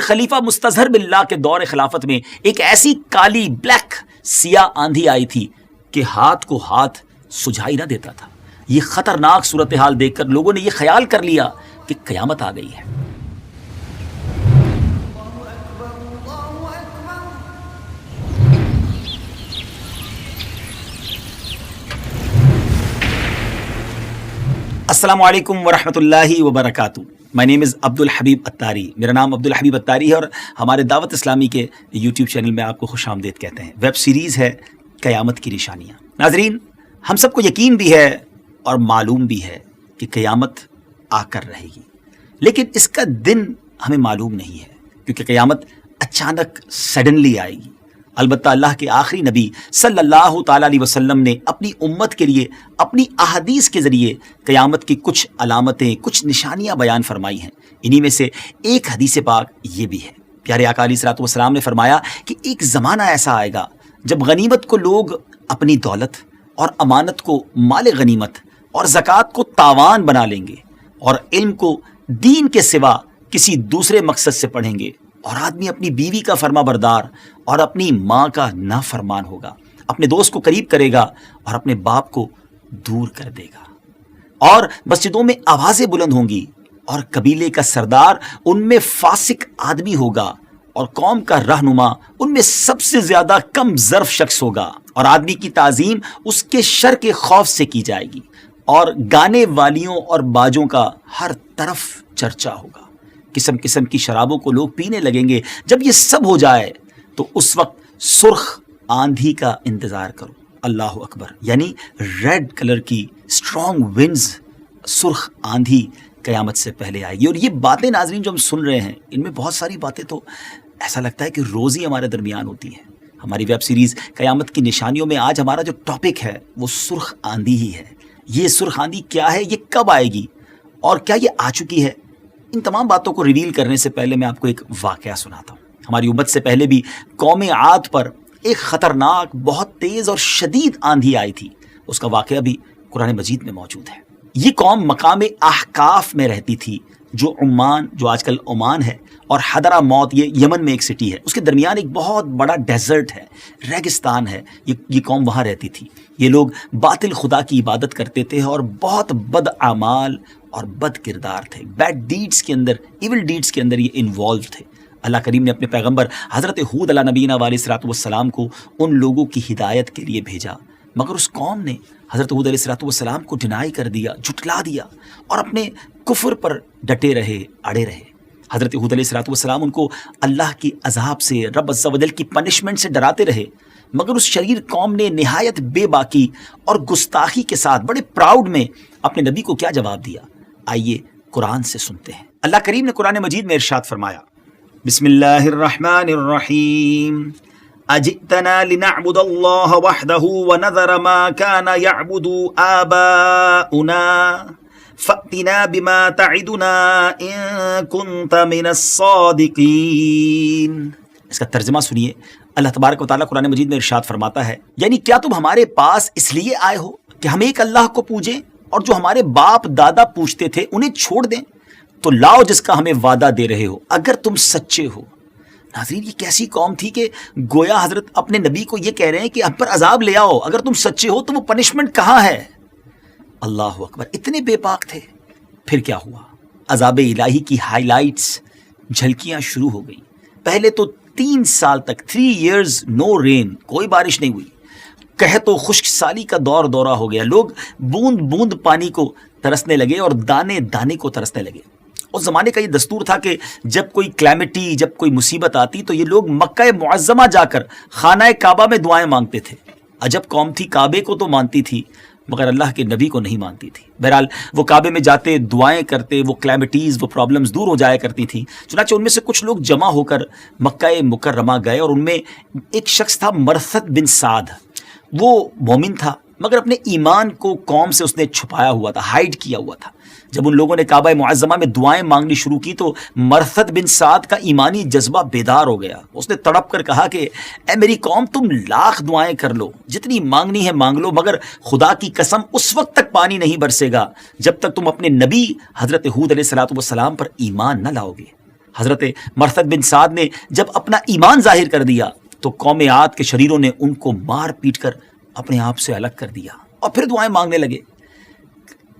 خلیفہ مستظہر باللہ کے دور خلافت میں ایک ایسی کالی بلیک سیاہ آندھی آئی تھی کہ ہاتھ کو ہاتھ سجھائی نہ دیتا تھا۔ یہ خطرناک صورتحال دیکھ کر لوگوں نے یہ خیال کر لیا کہ قیامت آ گئی ہے۔ السلام علیکم ورحمۃ اللہ وبرکاتہ۔ مائی نیم از عبد الحبیب اتاری، میرا نام عبد الحبیب اتاری ہے اور ہمارے دعوت اسلامی کے یوٹیوب چینل میں آپ کو خوش آمدید کہتے ہیں۔ ویب سیریز ہے قیامت کی نشانیاں۔ ناظرین، ہم سب کو یقین بھی ہے اور معلوم بھی ہے کہ قیامت آ کر رہے گی، لیکن اس کا دن ہمیں معلوم نہیں ہے، کیونکہ قیامت اچانک سڈنلی آئے گی۔ البتہ اللہ کے آخری نبی صلی اللہ تعالیٰ علیہ وسلم نے اپنی امت کے لیے اپنی احادیث کے ذریعے قیامت کی کچھ علامتیں، کچھ نشانیاں بیان فرمائی ہیں۔ انہی میں سے ایک حدیث پاک یہ بھی ہے۔ پیارے آقا علیہ الصلوۃ والسلام نے فرمایا کہ ایک زمانہ ایسا آئے گا جب غنیمت کو لوگ اپنی دولت اور امانت کو مال غنیمت اور زکوٰۃ کو تاوان بنا لیں گے، اور علم کو دین کے سوا کسی دوسرے مقصد سے پڑھیں گے، اور آدمی اپنی بیوی کا فرما بردار اور اپنی ماں کا نافرمان ہوگا، اپنے دوست کو قریب کرے گا اور اپنے باپ کو دور کر دے گا، اور مسجدوں میں آوازیں بلند ہوں گی، اور قبیلے کا سردار ان میں فاسق آدمی ہوگا، اور قوم کا رہنما ان میں سب سے زیادہ کم ظرف شخص ہوگا، اور آدمی کی تعظیم اس کے شر کے خوف سے کی جائے گی، اور گانے والیوں اور باجوں کا ہر طرف چرچا ہوگا۔ قسم قسم کی شرابوں کو لوگ پینے لگیں گے۔ جب یہ سب ہو جائے تو اس وقت سرخ آندھی کا انتظار کرو۔ اللہ اکبر، یعنی ریڈ کلر کی اسٹرانگ ونڈز، سرخ آندھی قیامت سے پہلے آئے گی۔ اور یہ باتیں ناظرین جو ہم سن رہے ہیں، ان میں بہت ساری باتیں تو ایسا لگتا ہے کہ روز ہی ہمارے درمیان ہوتی ہیں۔ ہماری ویب سیریز قیامت کی نشانیوں میں آج ہمارا جو ٹاپک ہے وہ سرخ آندھی ہی ہے۔ یہ سرخ آندھی کیا ہے، یہ کب آئے گی، اور کیا یہ آ چکی ہے؟ ان تمام باتوں کو ریویل کرنے سے پہلے میں آپ کو ایک واقعہ سناتا ہوں۔ ہماری امت سے پہلے بھی قوم عاد پر ایک خطرناک، بہت تیز اور شدید آندھی آئی تھی۔ اس کا واقعہ بھی قرآن مجید میں موجود ہے۔ یہ قوم مقام احقاف میں رہتی تھی، جو عمان، جو آج کل عمان ہے، اور حضرہ موت، یہ یمن میں ایک سٹی ہے، اس کے درمیان ایک بہت بڑا ڈیزرٹ ہے، ریگستان ہے۔ یہ قوم وہاں رہتی تھی۔ یہ لوگ باطل خدا کی عبادت کرتے تھے اور بہت بد اعمال اور بد کردار تھے، بیڈ ڈیڈز کے اندر، ایول ڈیڈز کے اندر یہ انوالو تھے۔ اللہ کریم نے اپنے پیغمبر حضرت ہود علیہ نبینا علیہ الصلوۃ والسلام کو ان لوگوں کی ہدایت کے لیے بھیجا، مگر اس قوم نے حضرت ہود علیہ الصلوۃ والسلام کو ڈینائی کر دیا، جھٹلا دیا، اور اپنے کفر پر ڈٹے رہے، اڑے رہے۔ حضرت ہود علیہ الصلوۃ والسلام ان کو اللہ کی عذاب سے، رب عز و جل کی پنشمنٹ سے ڈراتے رہے، مگر اس شریر قوم نے نہایت بے باکی اور گستاخی کے ساتھ بڑے پراؤڈ میں اپنے نبی کو کیا جواب دیا؟ آئیے قرآن سے سنتے ہیں۔ اللہ کریم نے قرآن مجید میں ارشاد فرمایا، بسم اللہ الرحمن الرحیم، اجئتنا لنعبد اللہ وحدہ ونذر ما کان یعبد آباؤنا فأتنا بما تعدنا ان کنت من الصادقین۔ اس کا ترجمہ سنیے۔ اللہ تبارک و تعالیٰ قرآن مجید میں ارشاد فرماتا ہے، یعنی کیا تم ہمارے پاس اس لیے آئے ہو کہ ہم ایک اللہ کو پوجیں اور جو ہمارے باپ دادا پوچھتے تھے انہیں چھوڑ دیں؟ تو لاؤ جس کا ہمیں وعدہ دے رہے ہو، اگر تم سچے ہو۔ ناظرین، یہ کیسی قوم تھی کہ گویا حضرت اپنے نبی کو یہ کہہ رہے ہیں کہ ہم پر عذاب لے آؤ، اگر تم سچے ہو تو وہ پنشمنٹ کہاں ہے؟ اللہ اکبر، اتنے بے پاک تھے۔ پھر کیا ہوا؟ عذاب الہی کی ہائی لائٹس، جھلکیاں شروع ہو گئی۔ پہلے تو 3 سال تک 3 years نو رین، کوئی بارش نہیں ہوئی، قحط و خشک سالی کا دورہ ہو گیا۔ لوگ بوند بوند پانی کو ترسنے لگے اور دانے دانے کو ترسنے لگے۔ اس زمانے کا یہ دستور تھا کہ جب کوئی کلیمٹی، جب کوئی مصیبت آتی تو یہ لوگ مکہ معظمہ جا کر خانہ کعبہ میں دعائیں مانگتے تھے۔ عجب قوم تھی، کعبے کو تو مانتی تھی مگر اللہ کے نبی کو نہیں مانتی تھی۔ بہرحال وہ کعبے میں جاتے، دعائیں کرتے، وہ کلیمٹیز، وہ پرابلمز دور ہو جایا کرتی تھیں۔ چنانچہ ان میں سے کچھ لوگ جمع ہو کر مکہ مکرمہ گئے، اور ان میں ایک شخص تھا مرثد بن سعد۔ وہ مومن تھا مگر اپنے ایمان کو قوم سے اس نے چھپایا ہوا تھا، ہائیڈ کیا ہوا تھا۔ جب ان لوگوں نے کعبہ معظمہ میں دعائیں مانگنی شروع کی تو مرثد بن سعد کا ایمانی جذبہ بیدار ہو گیا۔ اس نے تڑپ کر کہا کہ اے میری قوم، تم لاکھ دعائیں کر لو، جتنی مانگنی ہے مانگ لو، مگر خدا کی قسم اس وقت تک پانی نہیں برسے گا جب تک تم اپنے نبی حضرت ہود علیہ الصلوۃ والسلام پر ایمان نہ لاؤ گے۔ حضرت مرثد بن سعد نے جب اپنا ایمان ظاہر کر دیا تو قوم عاد کے شریروں نے ان کو مار پیٹ کر اپنے آپ سے الگ کر دیا اور پھر دعائیں مانگنے لگے.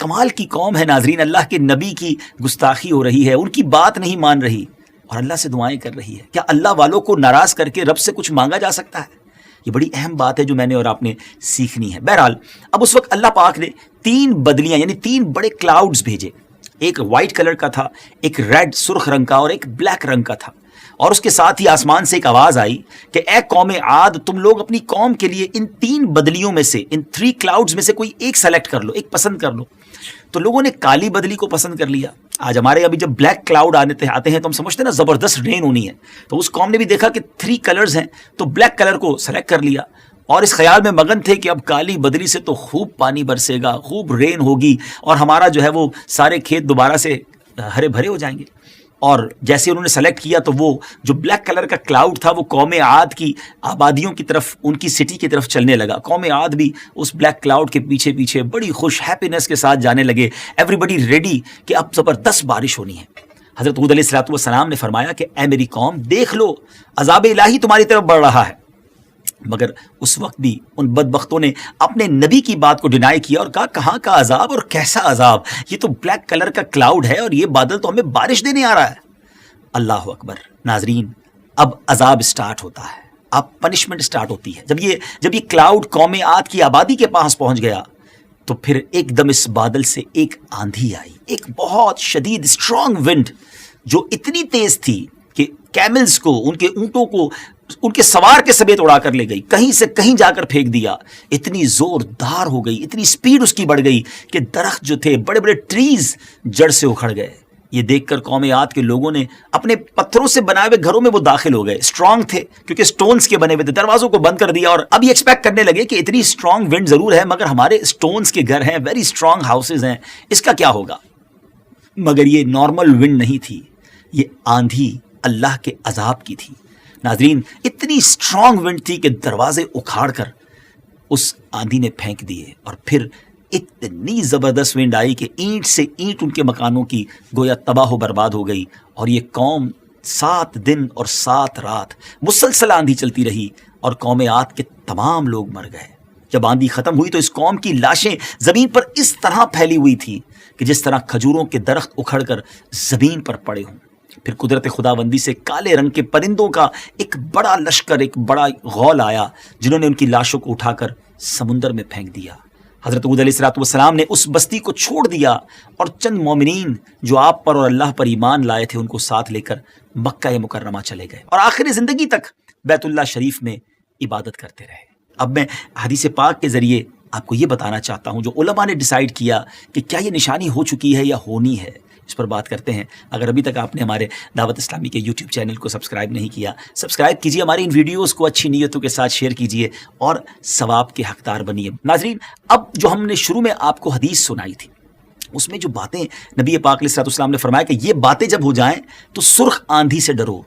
کمال کی قوم ہے ناظرین, اللہ کے نبی کی گستاخی ہو رہی ہے, ان کی بات نہیں مان رہی اور اللہ سے دعائیں کر رہی ہے. کیا اللہ والوں کو ناراض کر کے رب سے کچھ مانگا جا سکتا ہے؟ یہ بڑی اہم بات ہے جو میں نے اور آپ نے سیکھنی ہے. بہرحال اب اس وقت اللہ پاک نے 3 بدلیاں یعنی 3 بڑے کلاؤڈز بھیجے. ایک وائٹ کلر کا تھا, ایک ریڈ سرخ رنگ کا اور ایک بلیک رنگ کا تھا. اور اس کے ساتھ ہی آسمان سے ایک آواز آئی کہ اے قوم عاد, تم لوگ اپنی قوم کے لیے ان 3 بدلیوں میں سے, ان 3 کلاؤڈز میں سے کوئی ایک سلیکٹ کر لو, ایک پسند کر لو. تو لوگوں نے کالی بدلی کو پسند کر لیا. آج ہمارے ابھی جب بلیک کلاؤڈ آتے ہیں تو ہم سمجھتے ہیں نا زبردست رین ہونی ہے, تو اس قوم نے بھی دیکھا کہ 3 کلرز ہیں تو بلیک کلر کو سلیکٹ کر لیا اور اس خیال میں مگن تھے کہ اب کالی بدلی سے تو خوب پانی برسے گا, خوب رین ہوگی اور ہمارا جو ہے وہ سارے کھیت دوبارہ سے ہرے بھرے ہو جائیں گے. اور جیسے انہوں نے سلیکٹ کیا تو وہ جو بلیک کلر کا کلاؤڈ تھا وہ قوم عاد کی آبادیوں کی طرف, ان کی سٹی کی طرف چلنے لگا. قوم عاد بھی اس بلیک کلاؤڈ کے پیچھے پیچھے بڑی خوش ہیپینس کے ساتھ جانے لگے. ایوری بڈی ریڈی کہ اب زبردست بارش ہونی ہے. حضرت ہود علیہ السلام نے فرمایا کہ اے میری قوم دیکھ لو, عذاب الہی تمہاری طرف بڑھ رہا ہے. مگر اس وقت بھی ان بدبختوں نے اپنے نبی کی بات کو ڈینائی کیا اور کہا کہاں کا عذاب اور کیسا عذاب, یہ تو بلیک کلر کا کلاؤڈ ہے اور یہ بادل تو ہمیں بارش دینے آ رہا ہے. اللہ اکبر. ناظرین اب عذاب سٹارٹ ہوتا ہے, اب پنشمنٹ سٹارٹ ہوتی ہے. جب یہ کلاؤڈ قوم عاد کی آبادی کے پاس پہنچ گیا تو پھر ایک دم اس بادل سے ایک آندھی آئی, ایک بہت شدید اسٹرانگ ونڈ جو اتنی تیز تھی کہ کیملز کو, ان کے اونٹوں کو ان کے سوار کے سمیت اڑا کر لے گئی, کہیں سے کہیں جا کر پھینک دیا. اتنی زوردار ہو گئی, اتنی سپیڈ اس کی بڑھ گئی کہ درخت جو تھے, بڑے بڑے ٹریز جڑ سے اکھڑ گئے. یہ دیکھ کر قوم عاد کے لوگوں نے اپنے پتھروں سے بنائے ہوئے گھروں میں وہ داخل ہو گئے. اسٹرانگ تھے کیونکہ سٹونز کے بنے ہوئے تھے, دروازوں کو بند کر دیا اور اب یہ ایکسپیکٹ کرنے لگے کہ اتنی اسٹرانگ ونڈ ضرور ہے مگر ہمارے سٹونز کے گھر ہیں, ویری اسٹرانگ ہاؤسز ہیں, اس کا کیا ہوگا. مگر یہ نارمل ونڈ نہیں تھی, یہ آندھی اللہ کے عذاب کی تھی. ناظرین اتنی اسٹرانگ ونڈ تھی کہ دروازے اکھاڑ کر اس آندھی نے پھینک دیے اور پھر اتنی زبردست ونڈ آئی کہ اینٹ سے اینٹ ان کے مکانوں کی گویا تباہ و برباد ہو گئی. اور یہ قوم 7 دن اور 7 رات مسلسل آندھی چلتی رہی اور قوم عاد کے تمام لوگ مر گئے. جب آندھی ختم ہوئی تو اس قوم کی لاشیں زمین پر اس طرح پھیلی ہوئی تھی کہ جس طرح کھجوروں کے درخت اکھڑ کر زمین پر پڑے ہوں. پھر قدرت خداوندی سے کالے رنگ کے پرندوں کا ایک بڑا لشکر, ایک بڑا غول آیا جنہوں نے ان کی لاشوں کو اٹھا کر سمندر میں پھینک دیا. حضرت ہود علیہ السلام نے اس بستی کو چھوڑ دیا اور چند مومنین جو آپ پر اور اللہ پر ایمان لائے تھے ان کو ساتھ لے کر مکہ مکرمہ چلے گئے اور آخر زندگی تک بیت اللہ شریف میں عبادت کرتے رہے. اب میں حدیث پاک کے ذریعے آپ کو یہ بتانا چاہتا ہوں جو علماء نے ڈیسائیڈ کیا کہ کیا یہ نشانی ہو چکی ہے یا ہونی ہے, اس پر بات کرتے ہیں. اگر ابھی تک آپ نے ہمارے دعوت اسلامی کے یوٹیوب چینل کو سبسکرائب نہیں کیا, سبسکرائب کیجیے, ہماری ان ویڈیوز کو اچھی نیتوں کے ساتھ شیئر کیجیے اور ثواب کے حقدار بنیے. ناظرین اب جو ہم نے شروع میں آپ کو حدیث سنائی تھی اس میں جو باتیں نبی پاک علیہ السلام نے فرمایا کہ یہ باتیں جب ہو جائیں تو سرخ آندھی سے ڈرو,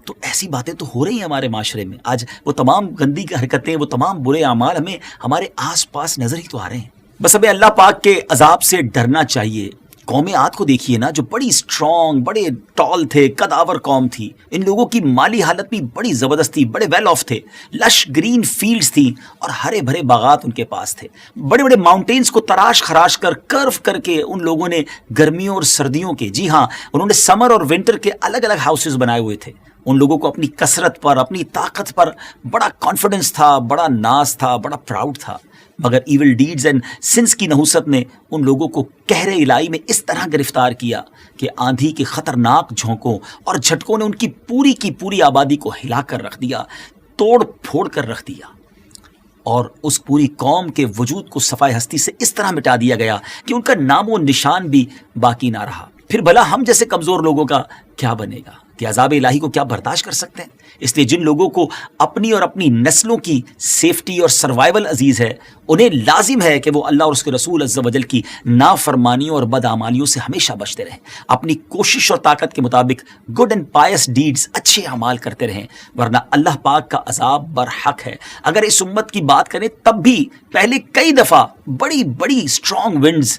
تو ایسی باتیں تو ہو رہی ہیں ہمارے معاشرے میں. آج وہ تمام گندی حرکتیں, وہ تمام برے اعمال ہمیں ہمارے آس پاس نظر ہی تو آ رہے ہیں. بس ہمیں اللہ پاک کے عذاب سے ڈرنا چاہیے. قوم عاد کو دیکھیے نا, جو بڑی اسٹرانگ, بڑے ٹال تھے, قداور قوم تھی. ان لوگوں کی مالی حالت بھی بڑی زبردست تھی, بڑے ویل آف تھے, لش گرین فیلڈز تھیں اور ہرے بھرے باغات ان کے پاس تھے. بڑے بڑے ماؤنٹینز کو تراش خراش کر کرو کر کے ان لوگوں نے گرمیوں اور سردیوں کے, جی ہاں انہوں نے سمر اور ونٹر کے الگ الگ ہاؤسز بنائے ہوئے تھے. ان لوگوں کو اپنی کثرت پر, اپنی طاقت پر بڑا کانفیڈنس تھا, بڑا ناز تھا, بڑا پراؤڈ تھا. مگر ایول ڈیڈز اینڈ سنس کی نحوست نے ان لوگوں کو قہر الہی میں اس طرح گرفتار کیا کہ آندھی کے خطرناک جھونکوں اور جھٹکوں نے ان کی پوری آبادی کو ہلا کر رکھ دیا, توڑ پھوڑ کر رکھ دیا اور اس پوری قوم کے وجود کو صفائے ہستی سے اس طرح مٹا دیا گیا کہ ان کا نام و نشان بھی باقی نہ رہا. پھر بھلا ہم جیسے کمزور لوگوں کا کیا بنے گا کہ عذاب الہی کو کیا برداشت کر سکتے ہیں؟ اس لیے جن لوگوں کو اپنی اور اپنی نسلوں کی سیفٹی اور سروائیول عزیز ہے انہیں لازم ہے کہ وہ اللہ اور اس کے رسول عز و جل کی نافرمانیوں اور بدعمالیوں سے ہمیشہ بچتے رہیں, اپنی کوشش اور طاقت کے مطابق گڈ اینڈ پائس ڈیڈز, اچھے اعمال کرتے رہیں, ورنہ اللہ پاک کا عذاب برحق ہے. اگر اس امت کی بات کریں تب بھی پہلے کئی دفعہ بڑی اسٹرانگ ونڈز